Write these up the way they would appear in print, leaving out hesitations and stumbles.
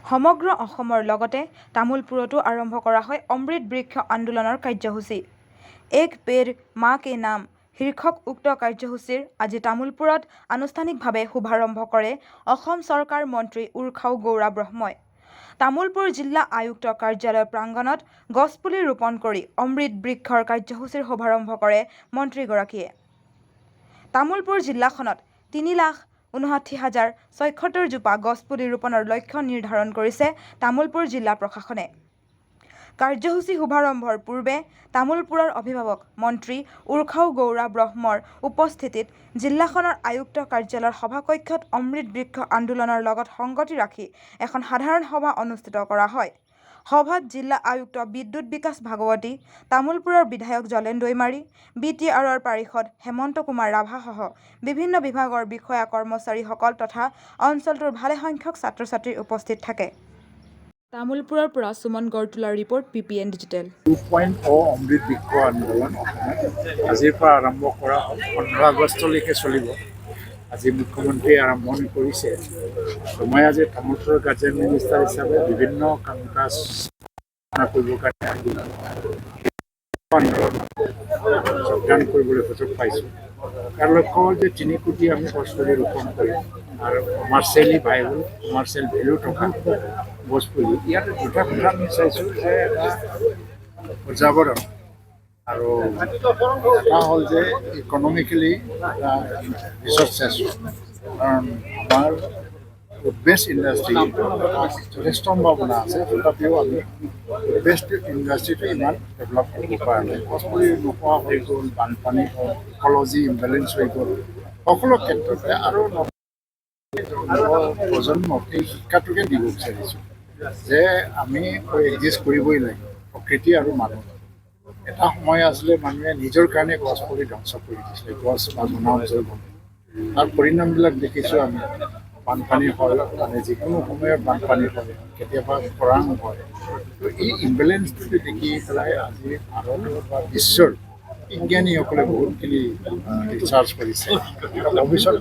সমগ্ৰ অসমৰ লগতে তামোলপুৰতো আৰম্ভ কৰা হয় অমৃত বৃক্ষ আন্দোলনৰ কাৰ্যসূচী। এক পেড় মা কে নাম শীৰ্ষক উক্ত কাৰ্যসূচীৰ আজি তামোলপুৰত আনুষ্ঠানিকভাৱে শুভাৰম্ভ কৰে অসম চৰকাৰ মন্ত্ৰী উৰ্খাও গৌৰা ব্ৰহ্মই। তামোলপুৰ জিলা আয়ুক্ত কাৰ্যালয় প্ৰাংগণত গছপুলি ৰোপণ কৰি অমৃত বৃক্ষৰ কাৰ্যসূচীৰ শুভাৰম্ভ কৰে মন্ত্ৰীগৰাকীয়ে। তামোলপুৰ জিলাখনত ৩,59,০৭৬ জোপা গছপুলি ৰোপণৰ লক্ষ্য নিৰ্ধাৰণ কৰিছে তামোলপুৰ জিলা প্ৰশাসনে। কাৰ্যসূচী শুভাৰম্ভৰ পূৰ্বে তামোলপুৰৰ অভিভাৱক মন্ত্ৰী উৰ্খাও গৌৰা ব্ৰহ্মৰ উপস্থিতিত জিলাখনৰ আয়ুক্ত কাৰ্যালয়ৰ সভাকক্ষত অমৃত বৃক্ষ আন্দোলনৰ লগত সংগতি ৰাখি এখন সাধাৰণ সভা অনুষ্ঠিত কৰা হয়। সভাত জিলা আয়ুক্ত বিদ্যুৎ বিকাশ ভাগৱতী, তামোলপুৰৰ বিধায়ক জলেন দৈমাৰী, BTRৰ পাৰিষদ হেমন্ত কুমাৰ ৰাভাসহ বিভিন্ন বিভাগৰ বিষয়া কৰ্মচাৰীসকল তথা অঞ্চলটোৰ ভালেসংখ্যক ছাত্ৰ-ছাত্ৰী উপস্থিত থাকে। তামোলপুৰৰ পৰা সুমন গড়তুলাৰ ৰিপৰ্ট PPN ডিজিটেল। 2.0 অমৃত বৃক্ষ আন্দোলন আজিৰ পৰা আৰম্ভ কৰা হ'ল, 15 আগষ্টলৈকে চলিব। আজি মুখ্যমন্ত্ৰীয়ে আৰম্ভণি কৰিছে। মই আজি তামোলপুৰৰ গাৰ্জেন মিনিষ্টাৰ হিচাপে বিভিন্ন কাম কাজ কৰিবৰ কাৰণে যোগদান কৰিবলৈ সুযোগ পাইছোঁ। তাৰ লক্ষ্য হ'ল যে 3 কোটি আমি গছপুলি ৰোপণ কৰিম আৰু কমাৰ্চিয়েলি ভাইবল, কমাৰ্চিয়েল ভেলু থকা গছপুলি। ইয়াত দুটা কথা আমি চাইছোঁ যে এটা পৰ্যাবৰণ আৰু এটা হ'ল যে ইকনমিকেলি এটা ৰিচৰ্চ চাইছোঁ। কাৰণ আমাৰ বেষ্ট ইণ্ডাষ্ট্ৰী যথেষ্ট সম্ভাৱনা আছে, তথাপিও আমি বেষ্ট ইণ্ডাষ্ট্ৰীটো ইমান ডেভেলপ কৰিব পৰা নাই। গছপুলি নোপোৱা হৈ গ'ল, বানপানী হ'ল, ইক'লজি ইম্বেলেঞ্চ হৈ গ'ল, সকলো ক্ষেত্ৰতে আৰু প্ৰজন্মক এই শিক্ষাটোকে দিব বিচাৰিছোঁ যে আমি এক্সিষ্ট কৰিবই লাগিব, প্ৰকৃতি আৰু মানুহ। এটা সময় আছিলে মানুহে নিজৰ কাৰণে গছ পুলি ধ্বংস কৰি দিছিলে, গছ বা বনাঞ্চল বনাই। তাৰ পৰিণামবিলাক দেখিছোঁ আমি। বানপানী হয়, মানে যিকোনো সময়ত বানপানী হয়, কেতিয়াবা খৰাং হয়। তো এই ইম্বেলেঞ্চটো দেখি পেলাই আজি ভাৰত বা বিশ্বৰ বিজ্ঞানীসকলে বহুতখিনি ৰিচাৰ্চ কৰিছে। ভৱিষ্যত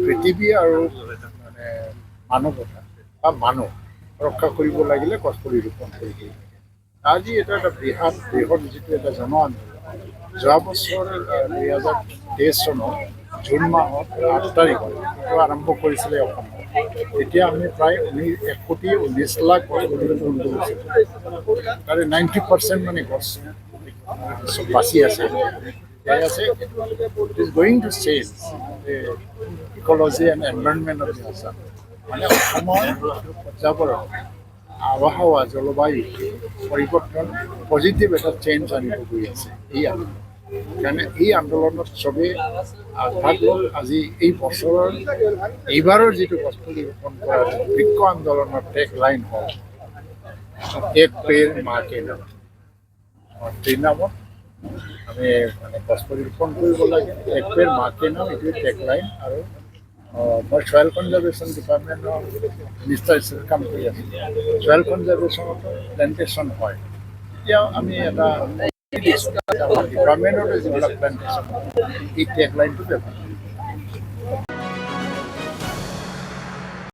পৃথিৱী আৰু মানে মানৱতা বা মানুহ ৰক্ষা কৰিব লাগিলে গছপুলি ৰোপণ কৰিব লাগে। আজি এটা বৃহৎ যিটো এটা জন আন্দোলন। যোৱা বছৰ 2023 চনৰ জুন মাহত 8 তাৰিখত এইটো আৰম্ভ কৰিছিলে অসমত। তেতিয়া আমি প্ৰায় 1,19,00,000 গছ ৰোপণ কৰিছিলোঁ। তাৰে 90% মানে গছ বাচি আছে। It is going to change the ecology and environment of the Assam. মানে অসমৰ পৰ্যাবৰণ, আবহাৱা, জলবায়ু পৰিৱৰ্তন পজিটিভ এটা চেঞ্জ আনিব গৈ আছে এই আন্দোলন। সেইকাৰণে এই আন্দোলনত চবেই ভাগ ল'ল। আজি এই বছৰৰ এইবাৰৰ যিটো গছপুলি ৰোপণ কৰা বৃক্ষ আন্দোলনৰ টেগ লাইন হ'ল এক পেড় মা কে নাম। নামত আমি মানে গছপুলি ৰোপণ কৰিব লাগে। এক পেড় মা কে নাম এইটোৱে টেগ লাইন। আৰু মই ছয়েল কনজাৰ্ভেশ্যন ডিপাৰ্টমেণ্টৰ মিনিষ্টাৰ হিচাপে কাম কৰি আছোঁ। ছয়েল কনজাৰ্ভেশ্যনতো প্লেণ্টেশ্যন হয়। এতিয়া আমি এটা ডিপাৰ্টমেণ্টৰ যিবিলাক প্লেণ্টেশ্যন এই টেগ লাইনটো ব্যৱহাৰ